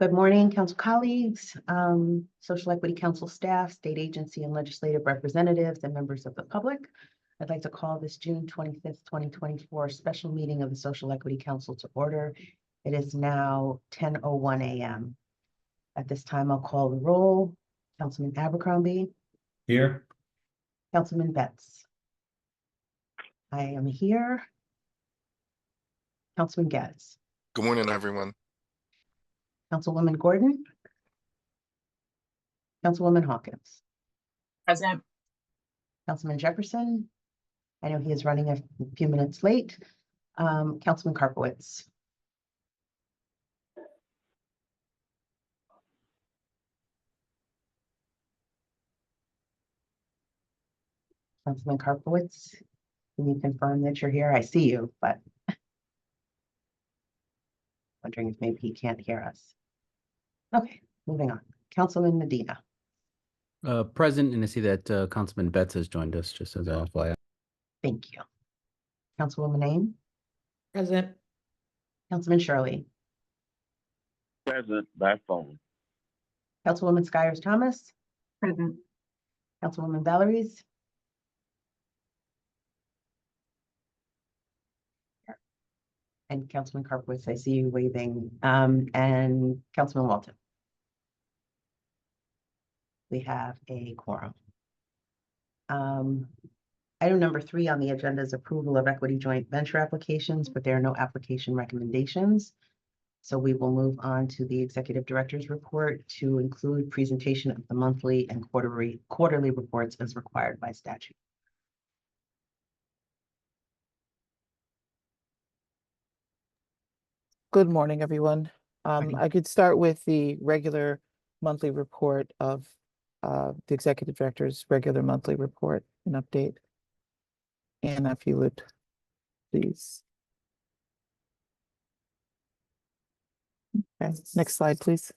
Good morning, council colleagues, Social Equity Council staff, state agency and legislative representatives, and members of the public. I'd like to call this June 25th, 2024 special meeting of the Social Equity Council to order. It is now 10:01 a.m. At this time, I'll call the roll. Councilman Abercrombie. Here. Councilman Betts. I am here. Councilman Geddes. Good morning, everyone. Councilwoman Gordon. Councilwoman Hawkins. Present. Councilman Jefferson. I know he is running a few minutes late. Councilman Karpowitz. Councilman Karpowitz, can you confirm that you're here? I see you, but wondering if maybe he can't hear us. Okay, moving on. Councilman Medina. Present, and I see that Councilman Betts has joined us, just as a FYI. Thank you. Councilwoman Aim. Present. Councilman Shirley. Present by phone. Councilwoman Skyers Thomas. Present. Councilwoman Valeries. And Councilman Karpowitz, I see you waving, and Councilman Walton. We have a quorum. Item number 3 on the agenda is approval of equity joint venture applications, but there are no application recommendations. So we will move on to the executive director's report to include presentation of the monthly and quarterly reports as required by statute. Good morning, everyone. Morning. I could start with the regular monthly report of the executive director's regular monthly report and update. And if you would, please. Okay, next slide, please.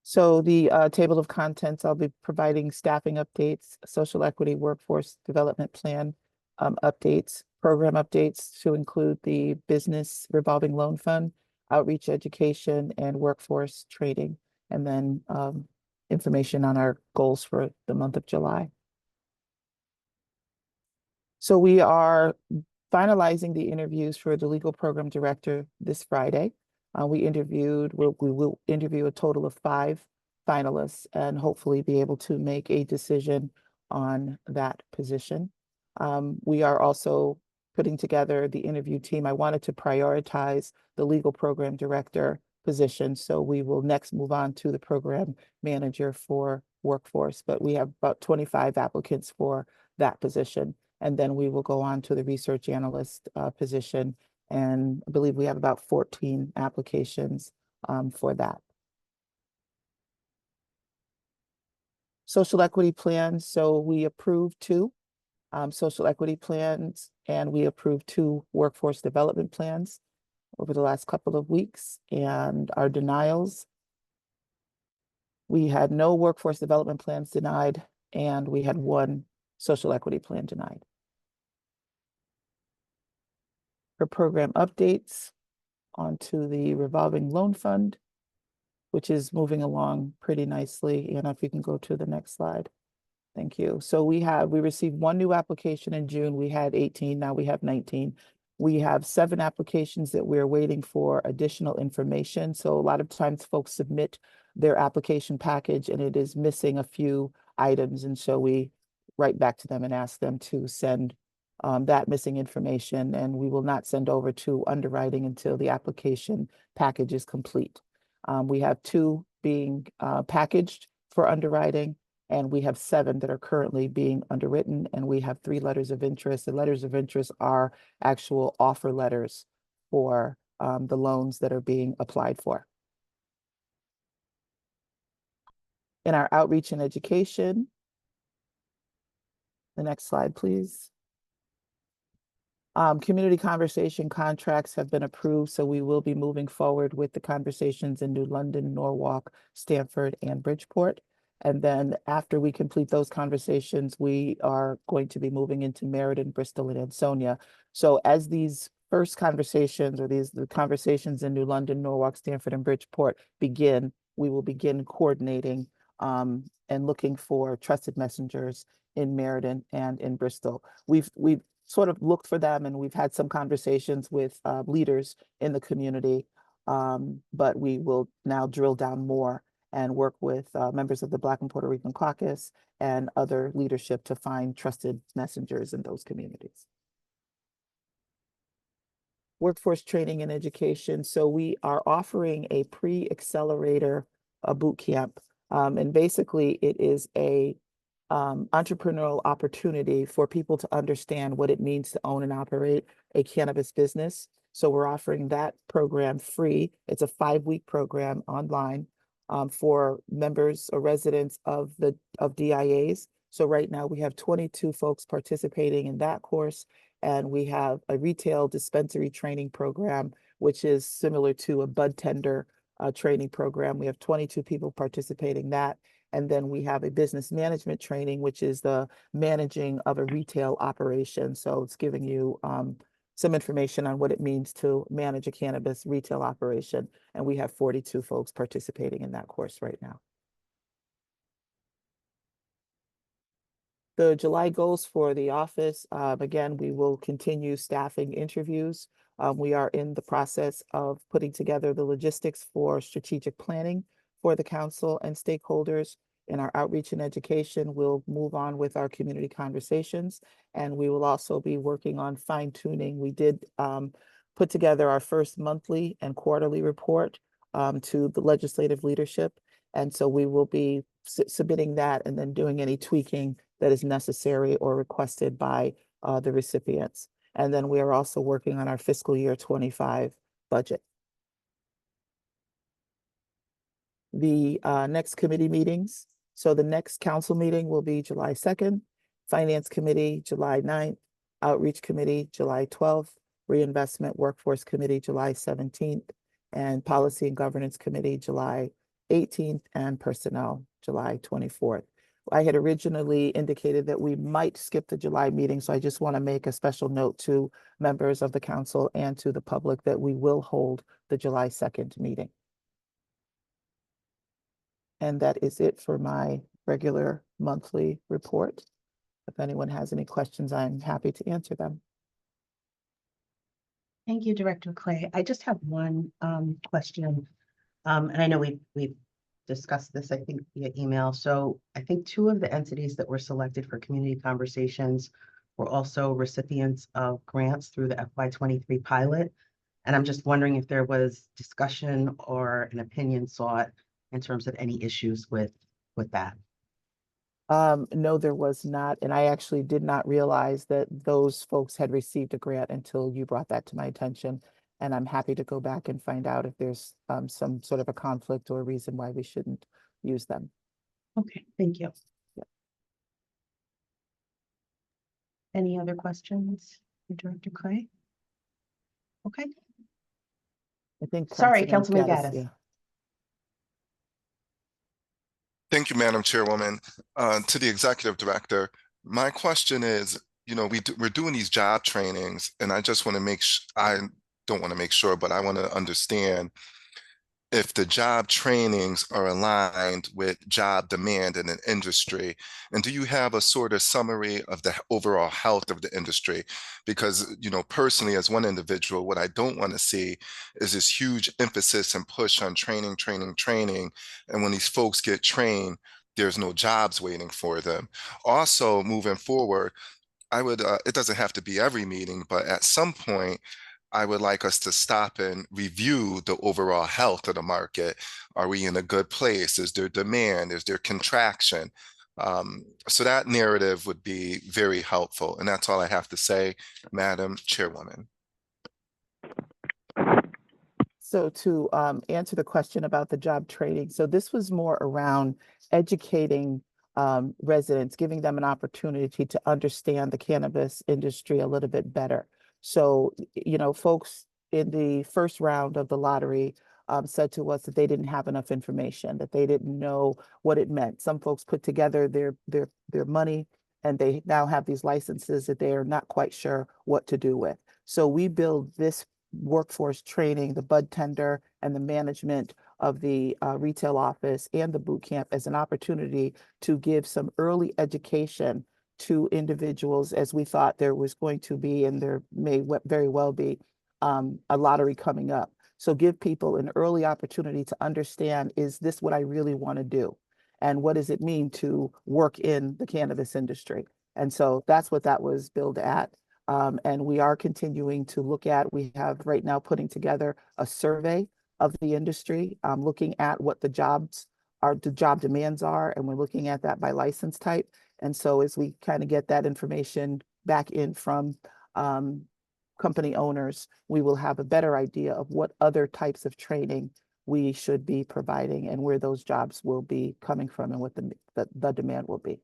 So the table of contents, I'll be providing staffing updates, social equity workforce development plan updates, program updates to include the business revolving loan fund, outreach education, and workforce training, and then information on our goals for the month of July. So we are finalizing the interviews for the legal program director this Friday. We will interview a total of 5 finalists and hopefully be able to make a decision on that position. We are also putting together the interview team. I wanted to prioritize the legal program director position, so we will next move on to the program manager for workforce, but we have about 25 applicants for that position. And then we will go on to the research analyst position, and I believe we have about 14 applications for that. Social equity plans, so we approved 2 social equity plans, and we approved 2 workforce development plans over the last couple of weeks. And our denials, we had no workforce development plans denied, and we had 1 social equity plan denied. For program updates, onto the revolving loan fund, which is moving along pretty nicely. And if you can go to the next slide. Thank you. So we received 1 new application in June. We had 18, now we have 19. We have 7 applications that we're waiting for additional information. So a lot of times folks submit their application package and it is missing a few items. And so we write back to them and ask them to send that missing information, and we will not send over to underwriting until the application package is complete. We have 2 being packaged for underwriting, and we have 7 that are currently being underwritten, and we have 3 letters of interest. The letters of interest are actual offer letters for the loans that are being applied for. In our outreach and education, the next slide, please. Community conversation contracts have been approved, so we will be moving forward with the conversations in New London, Norwalk, Stamford, and Bridgeport. And then after we complete those conversations, we are going to be moving into Meriden, Bristol, and Ansonia. So as these first conversations, or the conversations in New London, Norwalk, Stanford, and Bridgeport begin, we will begin coordinating and looking for trusted messengers in Meriden and in Bristol. We've sort of looked for them, and we've had some conversations with leaders in the community, but we will now drill down more and work with members of the Black and Puerto Rican Caucus and other leadership to find trusted messengers in those communities. Workforce training and education. So we are offering a pre-accelerator boot camp. And basically it is a entrepreneurial opportunity for people to understand what it means to own and operate a cannabis business. So we're offering that program free. It's a 5-week program online for members or residents of DIAs. So right now we have 22 folks participating in that course, and we have a retail dispensary training program, which is similar to a bud tender training program. We have 22 people participating in that. And then we have a business management training, which is the managing of a retail operation. So it's giving you some information on what it means to manage a cannabis retail operation. And we have 42 folks participating in that course right now. The July goals for the office, again, we will continue staffing interviews. We are in the process of putting together the logistics for strategic planning for the council and stakeholders. In our outreach and education, we'll move on with our community conversations, and we will also be working on fine tuning. We did put together our first monthly and quarterly report to the legislative leadership. And so we will be submitting that and then doing any tweaking that is necessary or requested by the recipients. And then we are also working on our fiscal year 25 budget. The next committee meetings. So the next council meeting will be July 2nd, Finance Committee, July 9th, Outreach Committee, July 12th, Reinvestment Workforce Committee, July 17th, and Policy and Governance Committee, July 18th, and Personnel, July 24th. I had originally indicated that we might skip the July meeting, so I just want to make a special note to members of the council and to the public that we will hold the July 2nd meeting. And that is it for my regular monthly report. If anyone has any questions, I'm happy to answer them. Thank you, Director Clay. I just have one question. And I know we've discussed this, I think, via email. So I think 2 of the entities that were selected for community conversations were also recipients of grants through the FY23 pilot. And I'm just wondering if there was discussion or an opinion sought in terms of any issues with that. No, there was not. And I actually did not realize that those folks had received a grant until you brought that to my attention. And I'm happy to go back and find out if there's some sort of a conflict or a reason why we shouldn't use them. Okay, thank you. Yeah. Any other questions, Director Clay? Okay, I think. sorry, Councilman Gaddis. Yeah. Thank you, Madam Chairwoman. To the Executive Director, my question is, you know, we're doing these job trainings, and I just want to make sure, I don't want to make sure, but I want to understand if the job trainings are aligned with job demand in an industry. And do you have a sort of summary of the overall health of the industry? Because, you know, personally, as one individual, what I don't want to see is this huge emphasis and push on training. And when these folks get trained, there's no jobs waiting for them. Also, moving forward, I would, it doesn't have to be every meeting, but at some point, I would like us to stop and review the overall health of the market. Are we in a good place? Is there demand? Is there contraction? So that narrative would be very helpful. And that's all I have to say, Madam Chairwoman. So to answer the question about the job training, so this was more around educating residents, giving them an opportunity to understand the cannabis industry a little bit better. So, you know, folks in the first round of the lottery said to us that they didn't have enough information, that they didn't know what it meant. Some folks put together their money, and they now have these licenses that they are not quite sure what to do with. So we build this workforce training, the bud tender and the management of the retail office and the boot camp as an opportunity to give some early education to individuals, as we thought there was going to be, and there may very well be, a lottery coming up. So give people an early opportunity to understand, is this what I really want to do? And what does it mean to work in the cannabis industry? And so that's what that was billed at. And we are continuing to look at, we have right now putting together a survey of the industry, looking at what the job demands are, and we're looking at that by license type. And so as we kind of get that information back in from company owners, we will have a better idea of what other types of training we should be providing and where those jobs will be coming from and what the demand will be.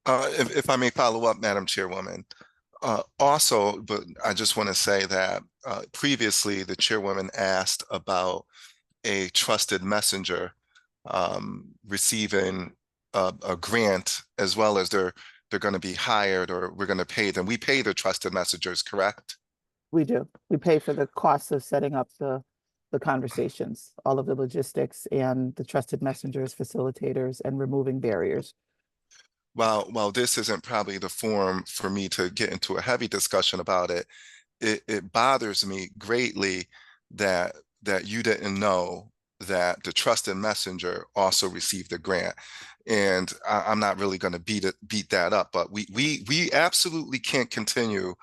If I may follow up, Madam Chairwoman. Also, but I just want to say that previously the chairwoman asked about a trusted messenger receiving a grant, as well as they're going to be hired, or we're going to pay them. We pay the trusted messengers, correct? We do. We pay for the costs of setting up the conversations, all of the logistics and the trusted messengers, facilitators, and removing barriers. While this isn't probably the forum for me to get into a heavy discussion about it, it bothers me greatly that you didn't know that the trusted messenger also received a grant. And I'm not really going to beat that up, but we absolutely can't continue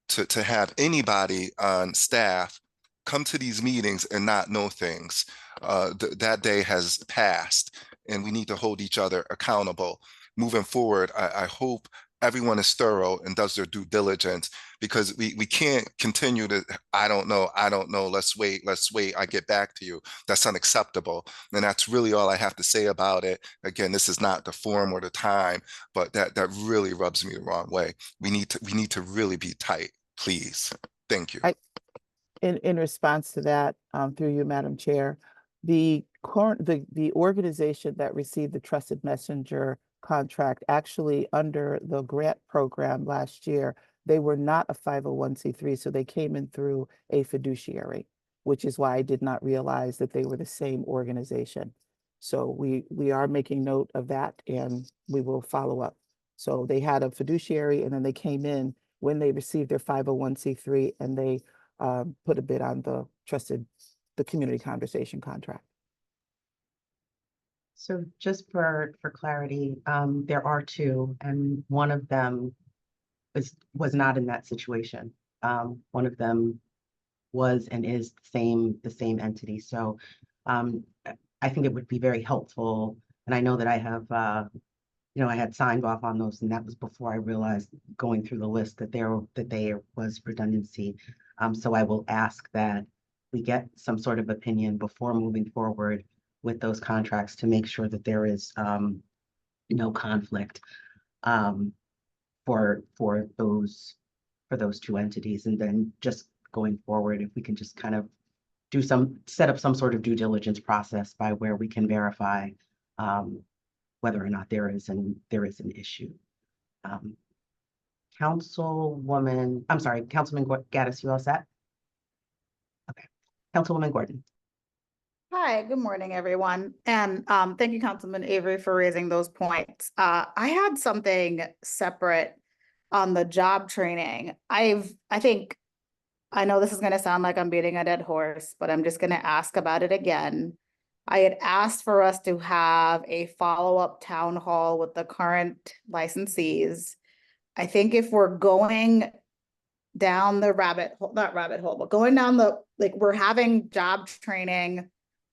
to have anybody on staff come to these meetings and not know things. That day has passed, and we need to hold each other accountable. Moving forward, I hope everyone is thorough and does their due diligence, because we can't continue to, I don't know, let's wait, I get back to you. That's unacceptable. And that's really all I have to say about it. Again, this is not the forum or the time, but that really rubs me the wrong way. We need to really be tight, please. Thank you. In response to that, through you, Madam Chair, the organization that received the trusted messenger contract, actually under the grant program last year, they were not a 501c3, so they came in through a fiduciary, which is why I did not realize that they were the same organization. So we are making note of that, and we will follow up. So they had a fiduciary, and then they came in when they received their 501c3, and they put a bid on the community conversation contract. So just for clarity, there are two, and one of them was not in that situation. One of them was and is the same entity. So I think it would be very helpful, and I know that I have I had signed off on those, and that was before I realized, going through the list, that there was redundancy. So I will ask that we get some sort of opinion before moving forward with those contracts, to make sure that there is no conflict for those two entities. And then just going forward, if we can just kind of set up some sort of due diligence process by where we can verify whether or not there is an issue. Councilman Gaddis, you all set? Okay, Councilwoman Gordon. Hi, good morning, everyone. And thank you, Councilman Avery, for raising those points. I had something separate on the job training. I know this is going to sound like I'm beating a dead horse, but I'm just going to ask about it again. I had asked for us to have a follow-up town hall with the current licensees. I think if we're going down the going down we're having job training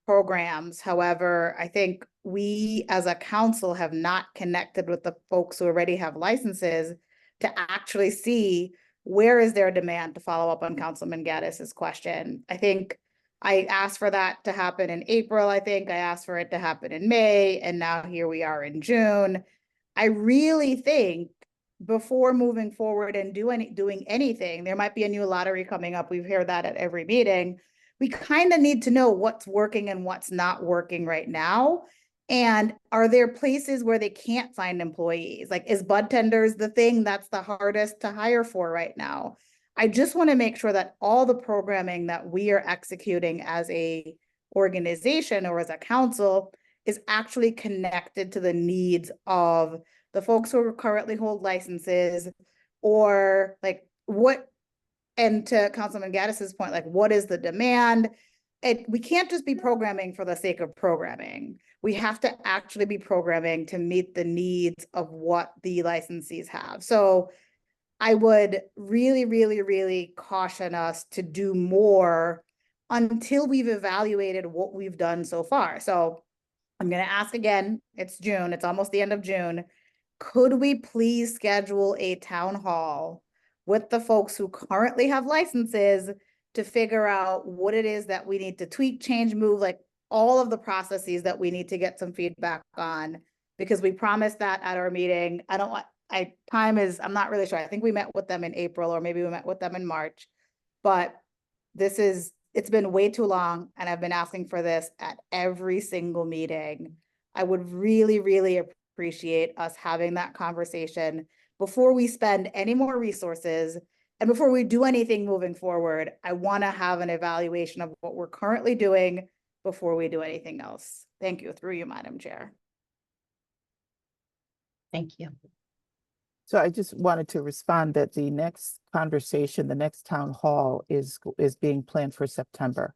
programs. However, I think we as a council have not connected with the folks who already have licenses to actually see where is their demand, to follow up on Councilman Gaddis's question. I think I asked for that to happen in April. I think I asked for it to happen in May, and now here we are in June. I really think before moving forward and doing anything, there might be a new lottery coming up. We've heard that at every meeting. We kind of need to know what's working and what's not working right now. And are there places where they can't find employees? Like, is bud tenders the thing that's the hardest to hire for right now? I just want to make sure that all the programming that we are executing as a organization or as a council is actually connected to the needs of the folks who currently hold licenses, or like what, and to Councilman Gaddis's point, like what is the demand? We can't just be programming for the sake of programming. We have to actually be programming to meet the needs of what the licensees have. So I would really, really, really caution us to do more until we've evaluated what we've done so far. So I'm going to ask again, it's June, it's almost the end of June. Could we please schedule a town hall with the folks who currently have licenses to figure out what it is that we need to tweak, change, move, like all of the processes that we need to get some feedback on, because we promised that at our meeting. I'm not really sure. I think we met with them in April, or maybe we met with them in March, but it's been way too long, and I've been asking for this at every single meeting. I would really, really appreciate us having that conversation before we spend any more resources and before we do anything moving forward. I want to have an evaluation of what we're currently doing before we do anything else. Thank you. Through you, Madam Chair. Thank you. So I just wanted to respond that the next conversation, the next town hall is being planned for September.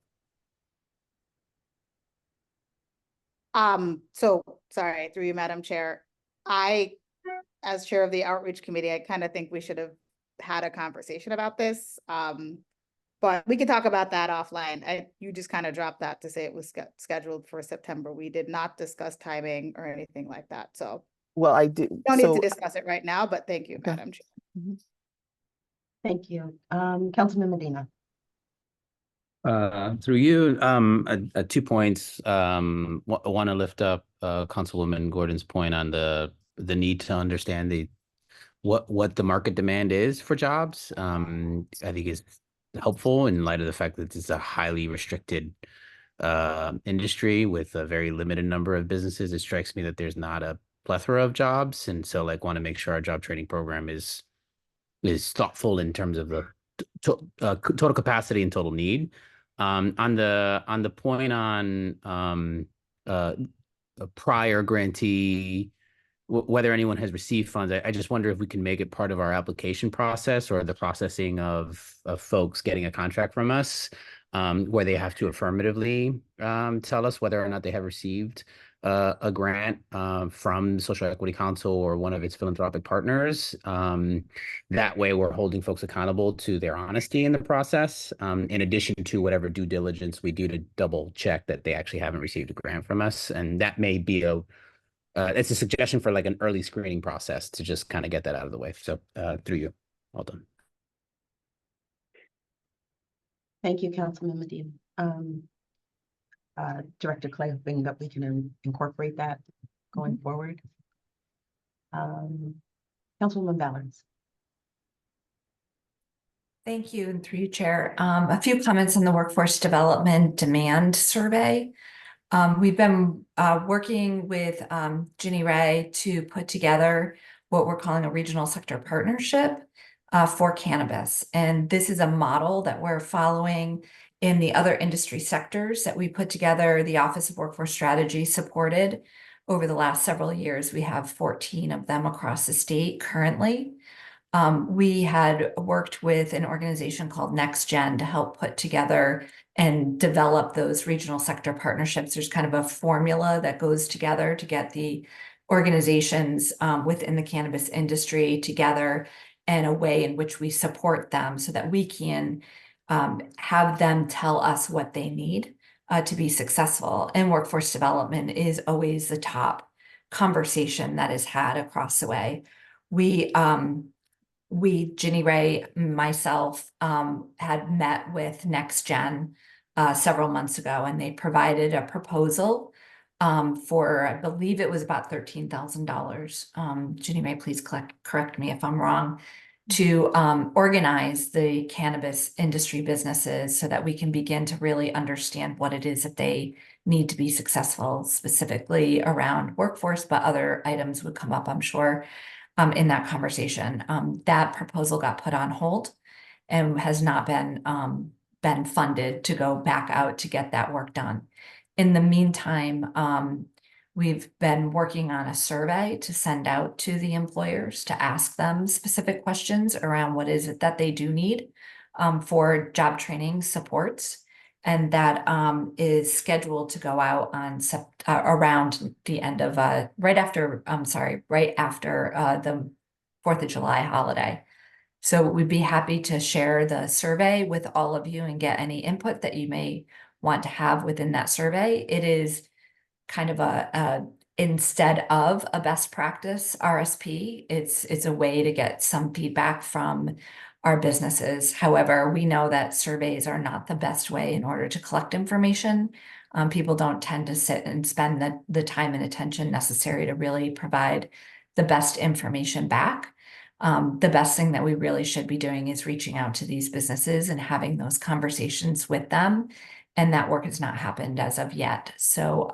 So sorry, through you, Madam Chair. As chair of the outreach committee, I kind of think we should have had a conversation about this. But we could talk about that offline. You just kind of dropped that to say it was scheduled for September. We did not discuss timing or anything like that. So Well, I do. don't need to discuss it right now, but thank you, Okay. Madam Chair. Thank you. Councilman Medina. Through you, 2 points. Want to lift up Councilwoman Gordon's point on the need to understand what the market demand is for jobs. I think is helpful in light of the fact that it's a highly restricted industry with a very limited number of businesses. It strikes me that there's not a plethora of jobs, and so want to make sure our job training program is thoughtful in terms of the total capacity and total need. On the point on a prior grantee, whether anyone has received funds, I just wonder if we can make it part of our application process or the processing of folks getting a contract from us, where they have to affirmatively tell us whether or not they have received a grant from the Social Equity Council or one of its philanthropic partners. That way we're holding folks accountable to their honesty in the process, in addition to whatever due diligence we do to double check that they actually haven't received a grant from us. And that may be it's a suggestion for an early screening process to just kind of get that out of the way. So through you, well done. Thank you, Councilman Medina. Director Clay, hoping that we can incorporate that going forward. Councilwoman Ballards. Thank you, and through you, Chair. A few comments on the workforce development demand survey. We've been working with Ginny Ray to put together what we're calling a regional sector partnership for cannabis. And this is a model that we're following in the other industry sectors that we put together. The Office of Workforce Strategy supported over the last several years. We have 14 of them across the state currently. We had worked with an organization called NextGen to help put together and develop those regional sector partnerships. There's kind of a formula that goes together to get the organizations within the cannabis industry together, and a way in which we support them so that we can have them tell us what they need to be successful. And workforce development is always the top conversation that is had across the way. We, Ginny Ray, myself, had met with NextGen several months ago, and they provided a proposal for, I believe it was about $13,000. Ginny Ray, please correct me if I'm wrong, to organize the cannabis industry businesses so that we can begin to really understand what it is that they need to be successful, specifically around workforce, but other items would come up, I'm sure, in that conversation. That proposal got put on hold, and has not been funded to go back out to get that work done. In the meantime, we've been working on a survey to send out to the employers to ask them specific questions around what is it that they do need for job training supports. And that is scheduled to go out on around the end of right after the 4th of July holiday. So we'd be happy to share the survey with all of you and get any input that you may want to have within that survey. It is kind of a instead of a best practice RSP, it's a way to get some feedback from our businesses. However, we know that surveys are not the best way in order to collect information. People don't tend to sit and spend the time and attention necessary to really provide the best information back. The best thing that we really should be doing is reaching out to these businesses and having those conversations with them. And that work has not happened as of yet. So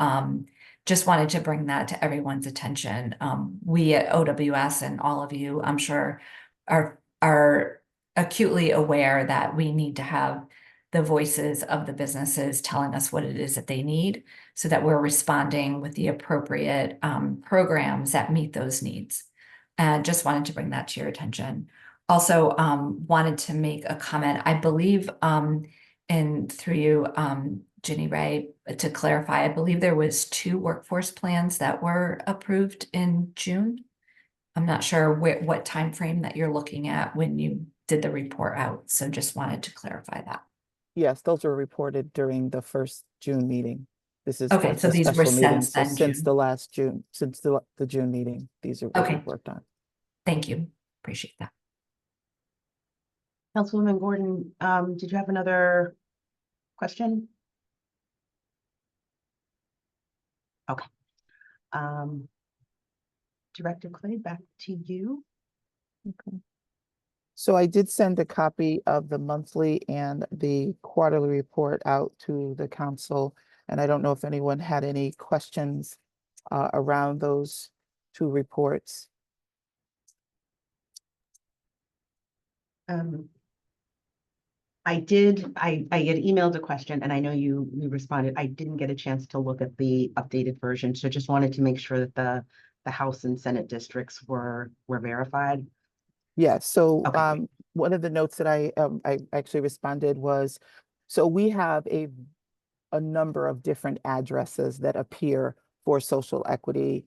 just wanted to bring that to everyone's attention. We at OWS and all of you, I'm sure, are acutely aware that we need to have the voices of the businesses telling us what it is that they need so that we're responding with the appropriate programs that meet those needs. And just wanted to bring that to your attention. Also, wanted to make a comment. I believe, and through you, Ginny Ray, to clarify, I believe there was 2 workforce plans that were approved in June. I'm not sure what time frame that you're looking at when you did the report out. So just wanted to clarify that. Yes, those were reported during the first June meeting. This is Okay, just so a these were special meeting. since So then, since June. the last June, since the June meeting, these are what Okay. we've worked on. Thank you. Appreciate that. Councilwoman Gordon, did you have another question? Okay. Director Clay, back to you. Okay. So I did send a copy of the monthly and the quarterly report out to the council. And I don't know if anyone had any questions around those 2 reports. I had emailed a question and I know you responded. I didn't get a chance to look at the updated version. So just wanted to make sure that the House and Senate districts were verified. Yeah, so Okay, great. one of the notes that I actually responded was, so we have a number of different addresses that appear for social equity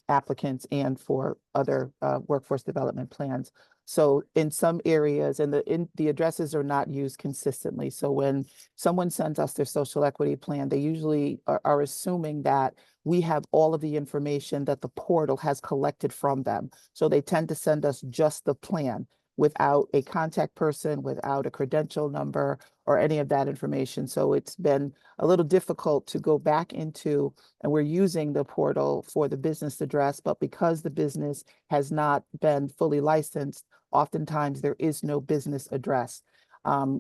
applicants and for other workforce development plans. So in some areas, and the addresses are not used consistently. So when someone sends us their social equity plan, they usually are assuming that we have all of the information that the portal has collected from them. So they tend to send us just the plan without a contact person, without a credential number, or any of that information. So it's been a little difficult to go back into, and we're using the portal for the business address, but because the business has not been fully licensed, oftentimes there is no business address.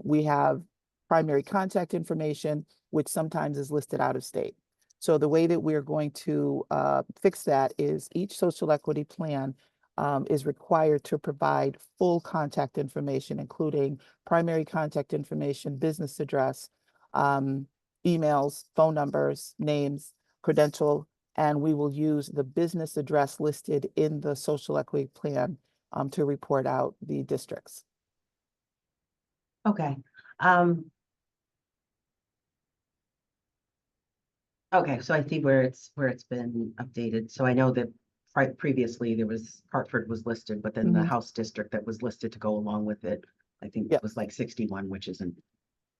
We have primary contact information, which sometimes is listed out of state. So the way that we're going to fix that is each social equity plan is required to provide full contact information, including primary contact information, business address, emails, phone numbers, names, credential, and we will use the business address listed in the social equity plan to report out the districts. Okay. Okay, so I see where it's been updated. So I know that previously there was Hartford was listed, but then the House district that was listed to go along with it, I think it was like 61, which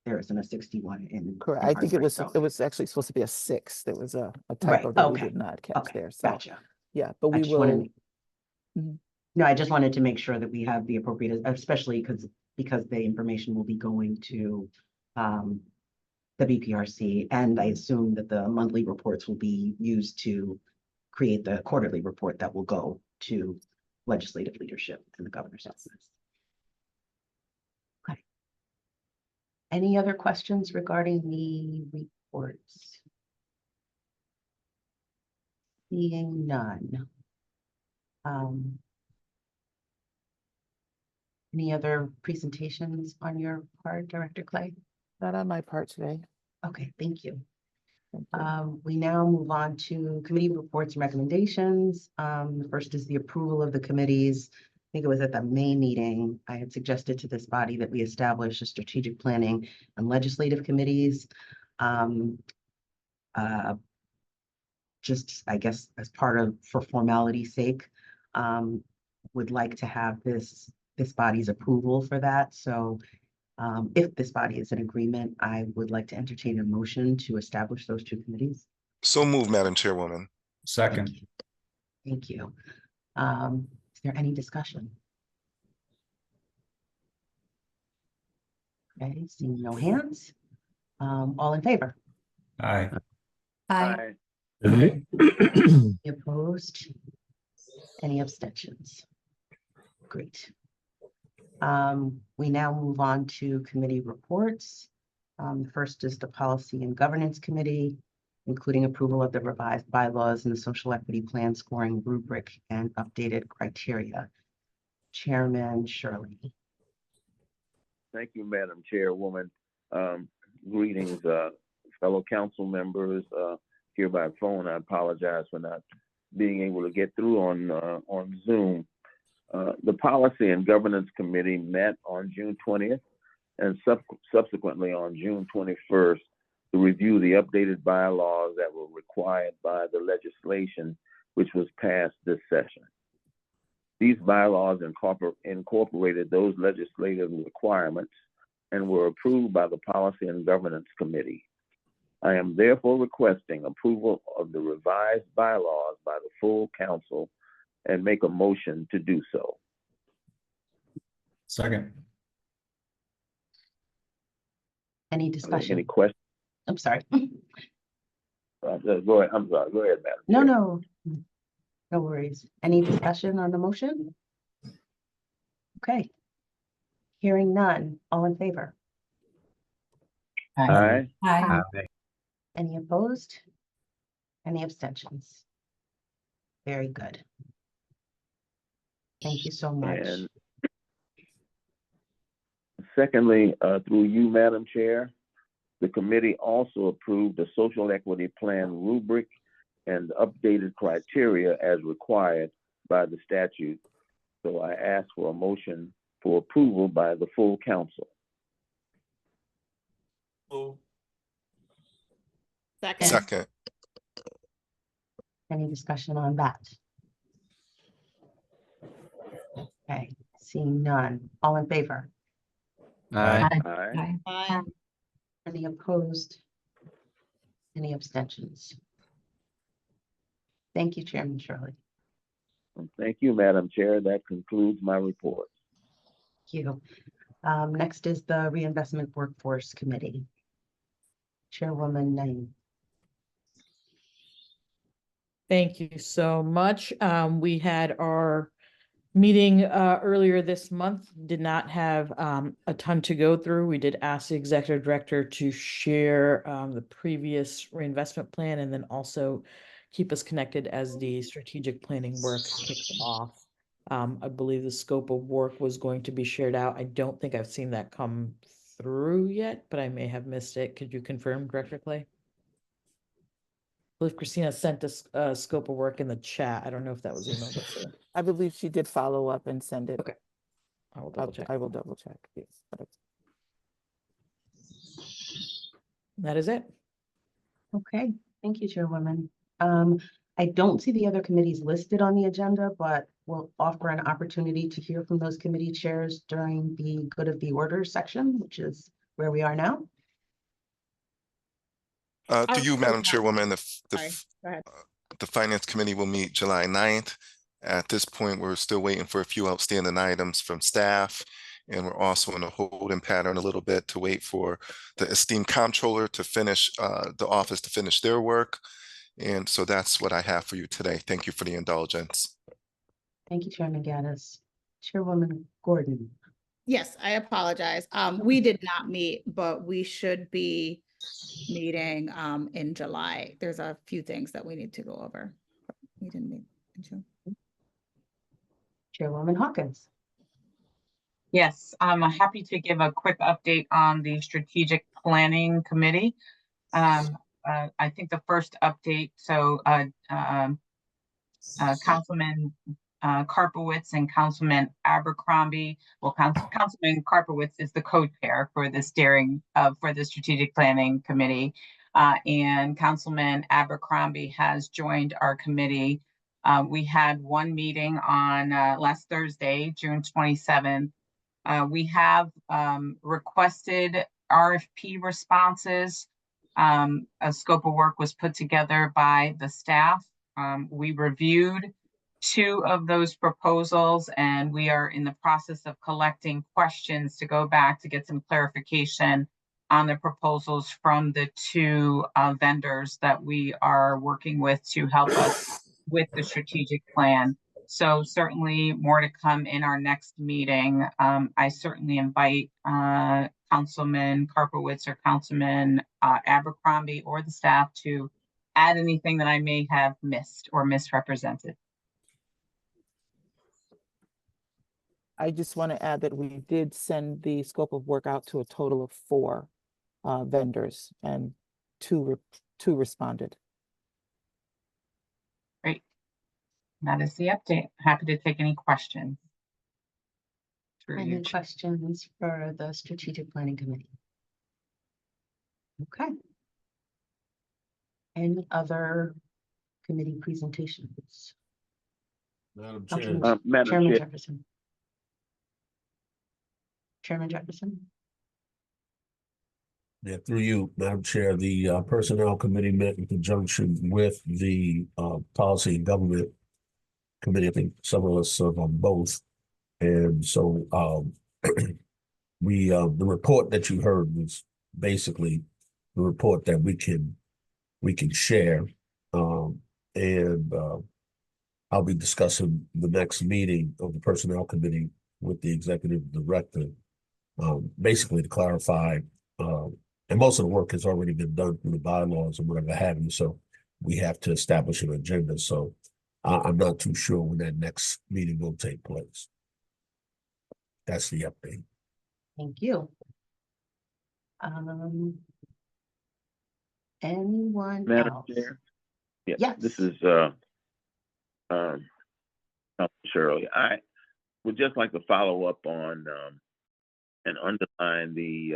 there isn't a 61 in. Correct. in I think it Hartford, was so. actually supposed to be a 6. There was a Right, typo that we okay. did not catch Okay, there. So gotcha. yeah, but I we just wanna will. make- Mhm. No, I just wanted to make sure that we have the appropriate, especially because the information will be going to the BPRC, and I assume that the monthly reports will be used to create the quarterly report that will go to legislative leadership and the governor's office. Okay. Any other questions regarding the reports? Seeing none. Any other presentations on your part, Director Clay? Not on my part today. Okay, thank you. Thank you. We now move on to committee reports and recommendations. The first is the approval of the committees. I think it was at the May meeting, I had suggested to this body that we establish a strategic planning and legislative committees. Just, I guess, as part of, for formality's sake, would like to have this body's approval for that. So if this body is in agreement, I would like to entertain a motion to establish those two committees. So move, Madam Chairwoman. Second. Thank you. Is there any discussion? Okay, seeing no hands. All in favor? Aye. Aye. Any opposed? Any abstentions? Great. We now move on to committee reports. First is the Policy and Governance Committee, including approval of the revised bylaws and the social equity plan scoring rubric and updated criteria. Chairman Shirley. Thank you, Madam Chairwoman. Greetings, fellow council members here by phone. I apologize for not being able to get through on Zoom. The Policy and Governance Committee met on June 20th and subsequently on June 21st to review the updated bylaws that were required by the legislation which was passed this session. These bylaws incorporated those legislative requirements and were approved by the Policy and Governance Committee. I am therefore requesting approval of the revised bylaws by the full council and make a motion to do so. Second. Any Any discussion? questions? I'm sorry. Go ahead. I'm sorry. Go ahead, Madam. No, Chair. no, no worries. Any discussion on the motion? Okay. Hearing none. All in favor? Aye. Aye. Any opposed? Any abstentions? Very good. Thank you so much. And secondly, through you, Madam Chair, the committee also approved the social equity plan rubric and updated criteria as required by the statute. So I ask for a motion for approval by the full council. Second. Second. Any discussion on that? Okay, seeing none. All in favor? Aye. Aye. Aye. Any opposed? Any abstentions? Thank you, Chairman Shirley. Thank you, Madam Chair. That concludes my report. Thank you. Next is the Reinvestment Workforce Committee. Chairwoman Naeem. Thank you so much. We had our meeting earlier this month, did not have a ton to go through. We did ask the executive director to share the previous reinvestment plan and then also keep us connected as the strategic planning work kicks off. I believe the scope of work was going to be shared out. I don't think I've seen that come through yet, but I may have missed it. Could you confirm, Director Clay? I believe Christina sent us a scope of work in the chat. I don't know if that was emailed before. I believe she did follow up and send it. Okay. I will double check. I will double check. Yes. But That is it. Okay, thank you, Chairwoman. I don't see the other committees listed on the agenda, but we'll offer an opportunity to hear from those committee chairs during the good of the order section, which is where we are now. To you, Madam Chairwoman, Sorry, go ahead. the Finance Committee will meet July 9th. At this point, we're still waiting for a few outstanding items from staff. And we're also in a holding pattern a little bit to wait for the esteemed comptroller to finish, the office to finish their work. And so that's what I have for you today. Thank you for the indulgence. Thank you, Chairman Gaddis. Chairwoman Gordon. Yes, I apologize. We did not meet, but we should be meeting in July. There's a few things that we need to go over. We didn't meet in June. Chairwoman Hawkins. Yes, I'm happy to give a quick update on the Strategic Planning Committee. I think the first update, Councilman Karpowitz and Councilman Abercrombie. Well, Councilman Karpowitz is the co-chair for the for the Strategic Planning Committee. And Councilman Abercrombie has joined our committee. We had one meeting on last Thursday, June 27th. We have requested RFP responses. A scope of work was put together by the staff. We reviewed 2 of those proposals, and we are in the process of collecting questions to go back to get some clarification on the proposals from the 2 vendors that we are working with to help us with the strategic plan. So certainly more to come in our next meeting. I certainly invite Councilman Karpowitz or Councilman Abercrombie or the staff to add anything that I may have missed or misrepresented. I just want to add that we did send the scope of work out to a total of 4 vendors, and 2 responded. Great. That is the update. Happy to take any questions. Any questions for the Strategic Planning Committee? Okay. Any other committee presentations? Madam Councilman- Chair, Madam Chairman Chair, Jefferson. Chairman Jefferson. yeah, through you, Madam Chair, the Personnel Committee met in conjunction with the Policy and Government Committee. I think some of us serve on both. And so the report that you heard was basically the report that we can share. And I'll be discussing the next meeting of the Personnel Committee with the Executive Director, basically to clarify, and most of the work has already been done through the bylaws and whatever have you, so we have to establish an agenda. So I'm not too sure when that next meeting will take place. That's the update. Thank you. Anyone Madam else? Chair. Yeah, Yes. this is Shirley. I would just like to follow up on and underline the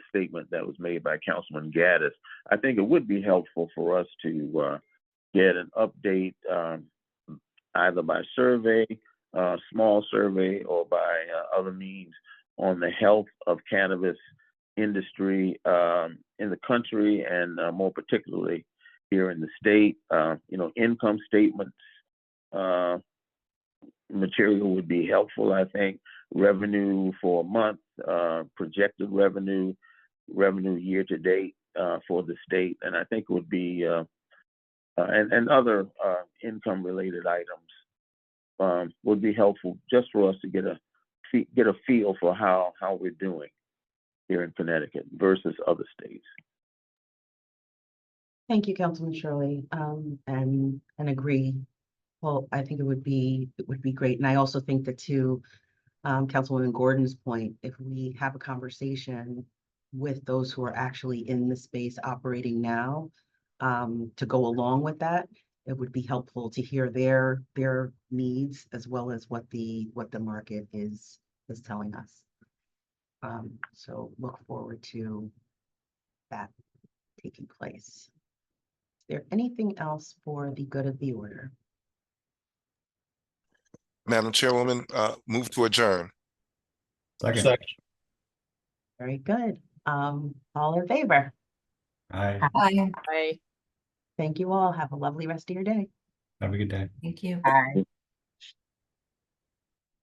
statement that was made by Councilman Gaddis. I think it would be helpful for us to get an update either by survey, small survey, or by other means on the health of cannabis industry in the country, and more particularly here in the state. Income statements material would be helpful, I think. Revenue for a month, projected revenue year to date for the state, and I think it would be and other income related items would be helpful just for us to get a feel for how we're doing here in Connecticut versus other states. Thank you, Councilman Shirley, and agree. Well, I think it would be great. And I also think that to Councilwoman Gordon's point, if we have a conversation with those who are actually in the space operating now, to go along with that, it would be helpful to hear their needs as well as what the market is telling us. So look forward to that taking place. Is there anything else for the good of the order? Madam Chairwoman, move to adjourn. Second. Very good. All in favor? Aye. Bye. Bye. Thank you all. Have a lovely rest of your day. Have a good day. Thank you. Bye.